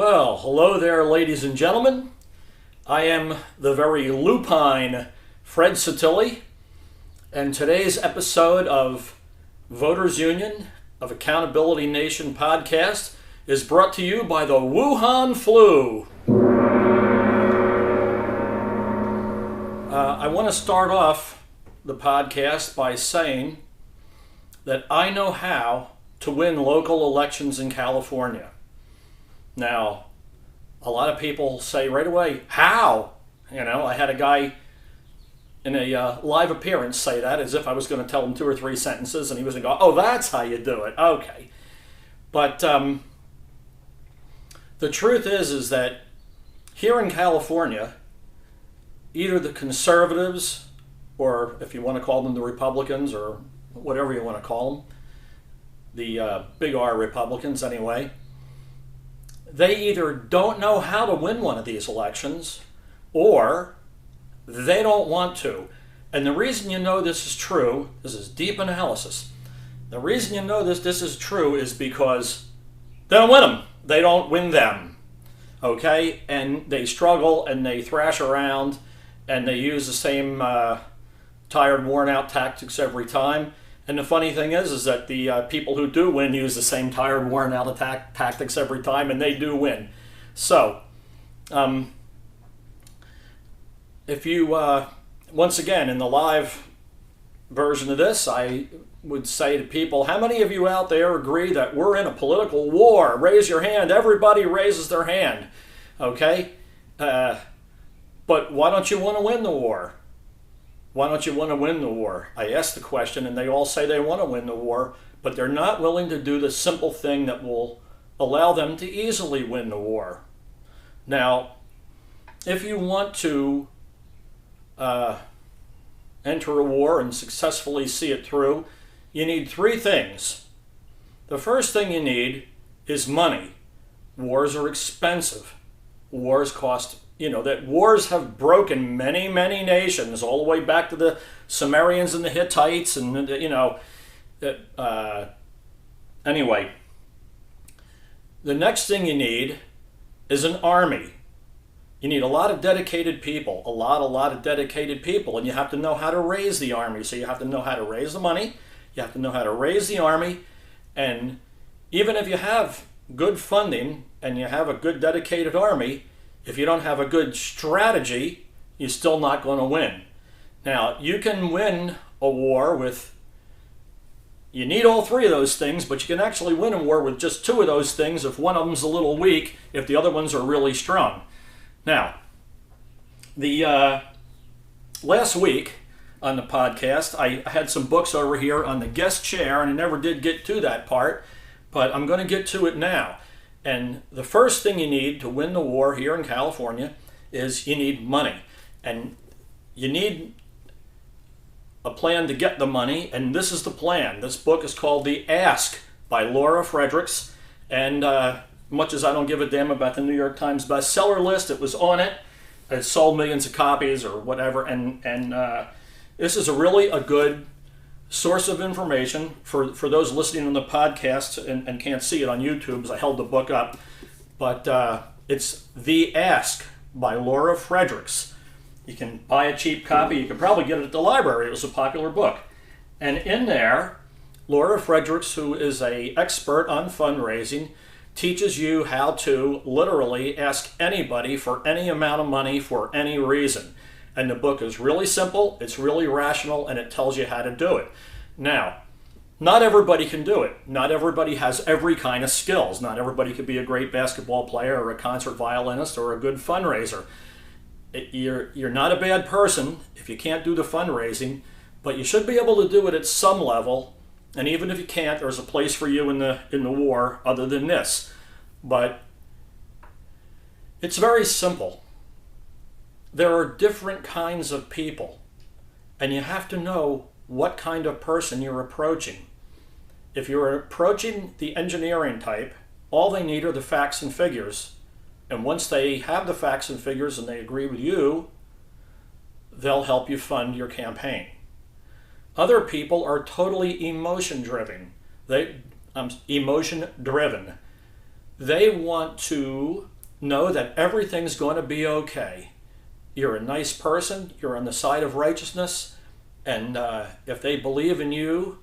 Well, hello there, ladies and gentlemen. I am the very lupine Fred Satilli, and today's episode of Voters Union of Accountability Nation podcast is brought to you by the Wuhan flu. I want to start off the podcast by saying that I know how to win local elections in California. Now, a lot of people say right away, how? I had a guy in a live appearance say that as if I was going to tell him 2 or 3 sentences, and he was going to go, oh, that's how you do it. Okay. But the truth is that here in California, either the conservatives, or if you want to call them the Republicans, or whatever you want to call them, the big R Republicans anyway, they either don't know how to win one of these elections or they don't want to. And the reason you know this is true, this is deep analysis, the reason you know this is true is because they don't win them. They don't win them. Okay? And they struggle and they thrash around and they use the same tired, worn out tactics every time. And the funny thing is that the people who do win use the same tired, worn out tactics every time, and they do win. So, if you, once again, in the live version of this, I would say to people, how many of you out there agree that we're in a political war? Raise your hand. Everybody raises their hand. Okay? But why don't you want to win the war? Why don't you want to win the war? I ask the question, and they all say they want to win the war, but they're not willing to do the simple thing that will allow them to easily win the war. Now, if you want to enter a war and successfully see it through, you need 3 things. The first thing you need is money. Wars are expensive. Wars cost that wars have broken many, many nations, all the way back to the Sumerians and the Hittites, and anyway. The next thing you need is an army. You need a lot of dedicated people, a lot of dedicated people, and you have to know how to raise the army. So you have to know how to raise the money, you have to know how to raise the army, and even if you have good funding and you have a good dedicated army, if you don't have a good strategy, you're still not going to win. Now, you can win a war with, you need all 3 of those things, but you can actually win a war with just 2 of those things if one of them's a little weak, if the other ones are really strong. Now, the last week on the podcast, I had some books over here on the guest chair, and I never did get to that part, but I'm going to get to it now. And the first thing you need to win the war here in California is you need money. And you need a plan to get the money, and this is the plan. This book is called The Ask by Laura Fredericks. And much as I don't give a damn about the New York Times bestseller list, it was on it. It sold millions of copies or whatever. And this is really a good source of information for those listening on the podcast and can't see it on YouTube as I held the book up. But it's The Ask by Laura Fredericks. You can buy a cheap copy. You can probably get it at the library. It was a popular book. And in there, Laura Fredericks, who is an expert on fundraising, teaches you how to literally ask anybody for any amount of money for any reason. And the book is really simple, it's really rational, and it tells you how to do it. Now, not everybody can do it. Not everybody has every kind of skills. Not everybody could be a great basketball player or a concert violinist or a good fundraiser. You're not a bad person if you can't do the fundraising, but you should be able to do it at some level. And even if you can't, there's a place for you in the war other than this. But it's very simple. There are different kinds of people, and you have to know what kind of person you're approaching. If you're approaching the engineering type, all they need are the facts and figures. And once they have the facts and figures and they agree with you, they'll help you fund your campaign. Other people are totally emotion-driven. They want to know that everything's going to be okay. You're a nice person, you're on the side of righteousness, and if they believe in you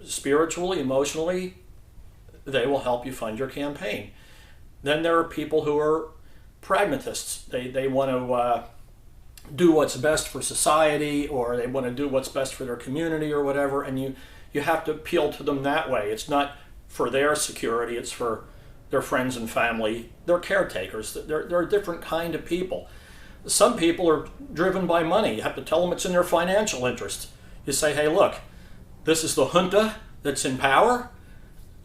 spiritually, emotionally, they will help you fund your campaign. Then there are people who are pragmatists. They want to do what's best for society, or they want to do what's best for their community or whatever, and you have to appeal to them that way. It's not for their security, it's for their friends and family. They're caretakers. They're a different kind of people. Some people are driven by money. You have to tell them it's in their financial interest. You say, hey, look, this is the junta that's in power.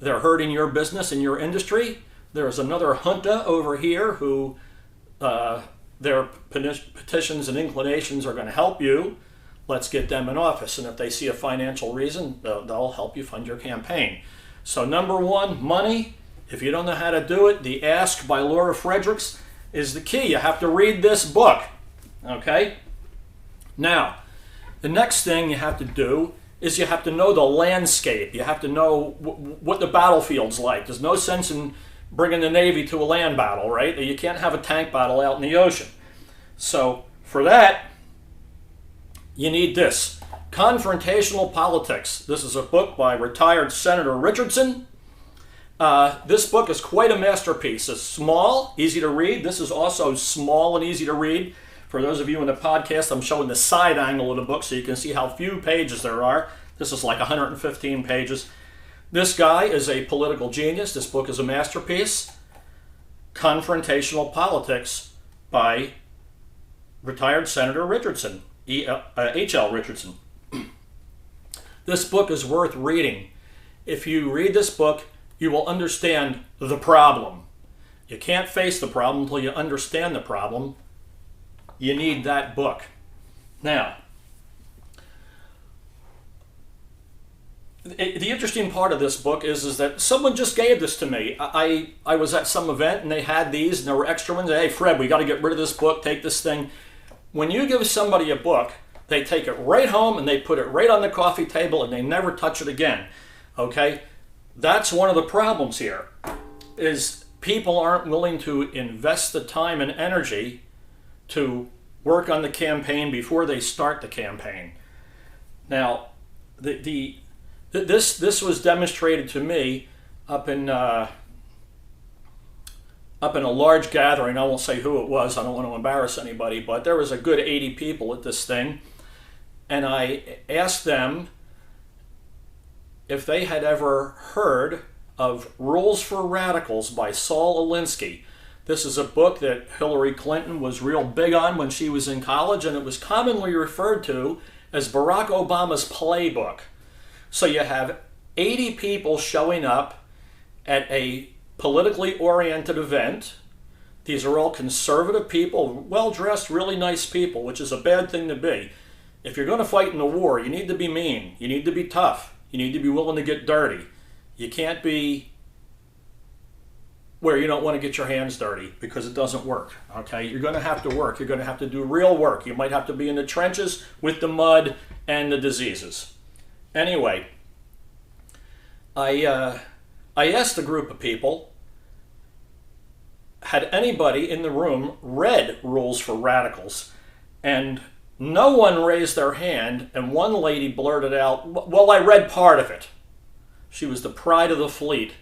They're hurting your business and your industry. There's another junta over here who their petitions and inclinations are going to help you. Let's get them in office. And if they see a financial reason, they'll help you fund your campaign. So number one, money. If you don't know how to do it, the Ask by Laura Fredericks is the key. You have to read this book. Okay? Now, the next thing you have to do is you have to know the landscape. You have to know what the battlefield's like. There's no sense in bringing the Navy to a land battle, right? You can't have a tank battle out in the ocean. So for that, you need this. Confrontational Politics. This is a book by retired Senator Richardson. This book is quite a masterpiece. It's small, easy to read. This is also small and easy to read. For those of you in the podcast, I'm showing the side angle of the book so you can see how few pages there are. This is like 115 pages. This guy is a political genius. This book is a masterpiece. Confrontational Politics by retired Senator Richardson, H.L. Richardson. This book is worth reading. If you read this book, you will understand the problem. You can't face the problem until you understand the problem. You need that book. Now, the interesting part of this book is that someone just gave this to me. I was at some event and they had these and there were extra ones. Hey, Fred, we got to get rid of this book, take this thing. When you give somebody a book, they take it right home and they put it right on the coffee table and they never touch it again. Okay? That's one of the problems here, is people aren't willing to invest the time and energy to work on the campaign before they start the campaign. Now, this was demonstrated to me up in a large gathering. I won't say who it was. I don't want to embarrass anybody, but there was a good 80 people at this thing, and I asked them if they had ever heard of Rules for Radicals by Saul Alinsky. This is a book that Hillary Clinton was real big on when she was in college, and it was commonly referred to as Barack Obama's playbook. So you have 80 people showing up at a politically oriented event. These are all conservative people, well-dressed, really nice people, which is a bad thing to be. If you're going to fight in a war, you need to be mean. You need to be tough. You need to be willing to get dirty. You can't be where you don't want to get your hands dirty, because it doesn't work. Okay? You're going to have to work. You're going to have to do real work. You might have to be in the trenches with the mud and the diseases. Anyway, I asked a group of people, had anybody in the room read Rules for Radicals? And no one raised their hand, and one lady blurted out, well, I read part of it. She was the pride of the fleet.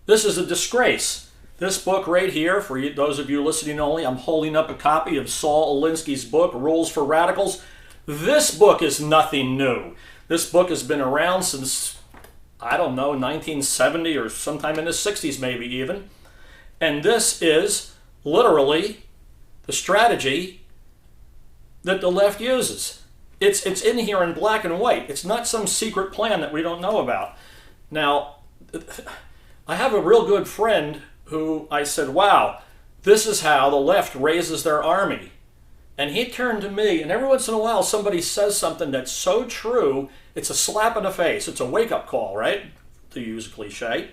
This is a disgrace. This book right here, for you, those of you listening only, I'm holding up a copy of Saul Alinsky's book, Rules for Radicals. This book is nothing new. This book has been around since, I don't know, 1970 or sometime in the 60s maybe even. And this is literally the strategy that the left uses. It's in here in black and white. It's not some secret plan that we don't know about. Now, I have a real good friend who I said, wow, this is how the left raises their army. And he turned to me, and every once in a while somebody says something that's so true, it's a slap in the face. It's a wake-up call, right? To use a cliche.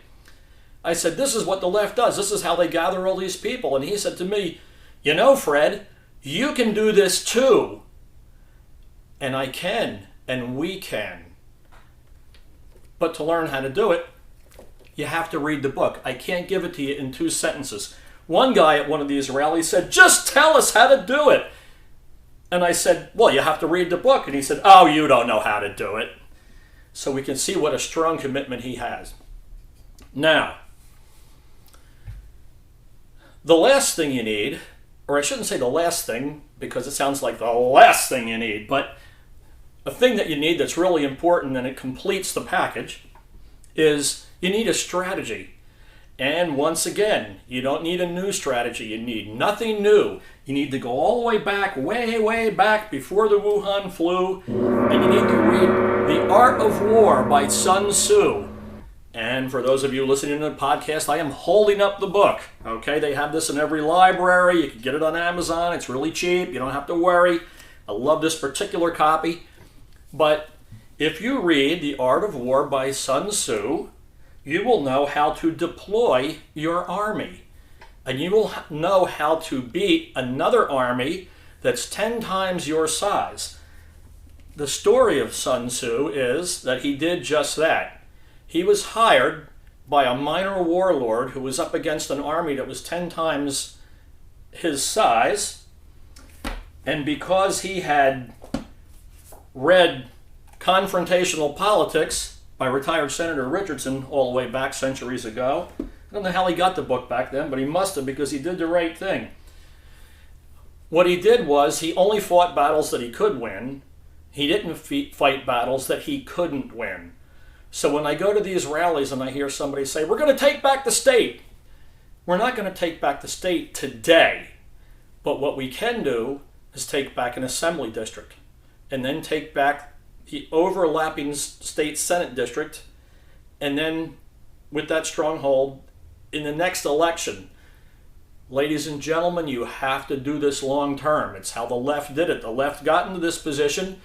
I said, this is what the left does. This is how they gather all these people. And he said to me, you know, Fred, you can do this too. And I can, and we can. But to learn how to do it, you have to read the book. I can't give it to you in 2 sentences. One guy at one of these rallies said, "Just tell us how to do it." And I said, "Well, you have to read the book." And he said, "Oh, you don't know how to do it." So we can see what a strong commitment he has. Now, the last thing you need, or I shouldn't say the last thing because it sounds like the last thing you need, but a thing that you need that's really important and it completes the package is you need a strategy. And once again, you don't need a new strategy. You need nothing new. You need to go all the way back, way, way back before the Wuhan flu, and you need to read The Art of War by Sunsoo. And for those of you listening to the podcast, I am holding up the book. Okay, they have this in every library. You can get it on Amazon. It's really cheap. You don't have to worry. I love this particular copy. But if you read The Art of War by Sunsoo, you will know how to deploy your army. And you will know how to beat another army that's 10 times your size. The story of Sunsoo is that he did just that. He was hired by a minor warlord who was up against an army that was 10 times his size. And because he had read Confrontation Politics by retired Senator Richardson all the way back centuries ago. I don't know how he got the book back then, but he must have, because he did the right thing. What he did was he only fought battles that he could win. He didn't fight battles that he couldn't win. So when I go to these rallies and I hear somebody say, "We're going to take back the state," we're not going to take back the state today. But what we can do is take back an assembly district and then take back the overlapping state senate district, and then with that stronghold in the next election. Ladies and gentlemen, you have to do this long term. It's how the left did it. The left got into this position.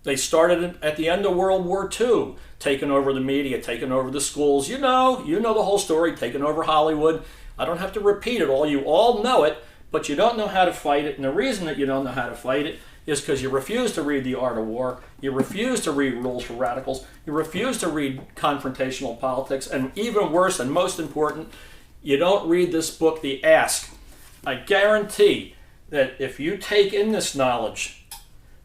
They started at the end of World War II, taking over the media, taking over the schools. You know the whole story, taking over Hollywood. I don't have to repeat it all. You all know it, but you don't know how to fight it. And the reason that you don't know how to fight it is because you refuse to read The Art of War, you refuse to read Rules for Radicals, you refuse to read Confrontational Politics, and even worse and most important, you don't read this book, The Ask. I guarantee that if you take in this knowledge,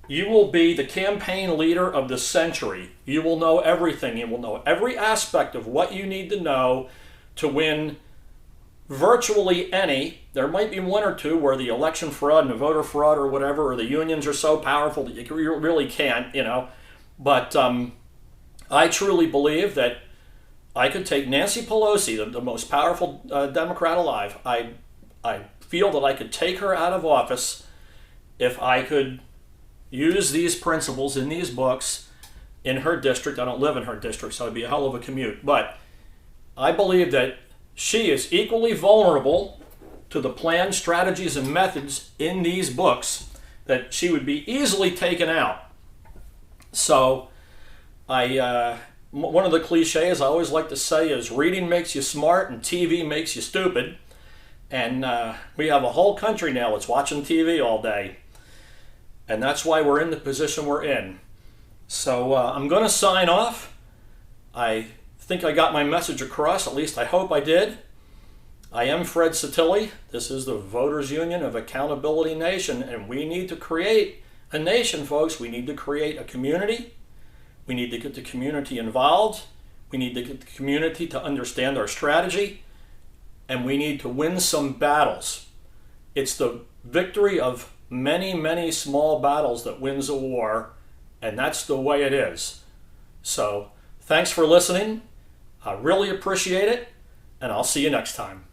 you will be the campaign leader of the century. You will know everything. You will know every aspect of what you need to know to win virtually any. There might be one or two where the election fraud and the voter fraud or whatever, or the unions are so powerful that you really can't, But I truly believe that I could take Nancy Pelosi, the most powerful Democrat alive. I feel that I could take her out of office if I could use these principles in these books in her district. I don't live in her district, so it'd be a hell of a commute. But I believe that she is equally vulnerable to the plans, strategies, and methods in these books, that she would be easily taken out. So one of the cliches I always like to say is reading makes you smart and TV makes you stupid. And we have a whole country now that's watching TV all day. And that's why we're in the position we're in. So I'm going to sign off. I think I got my message across. At least I hope I did. I am Fred Satilli. This is the Voters Union of Accountability Nation. And we need to create a nation, folks. We need to create a community. We need to get the community involved. We need to get the community to understand our strategy. And we need to win some battles. It's the victory of many, many small battles that wins a war, and that's the way it is. So, thanks for listening. I really appreciate it, and I'll see you next time.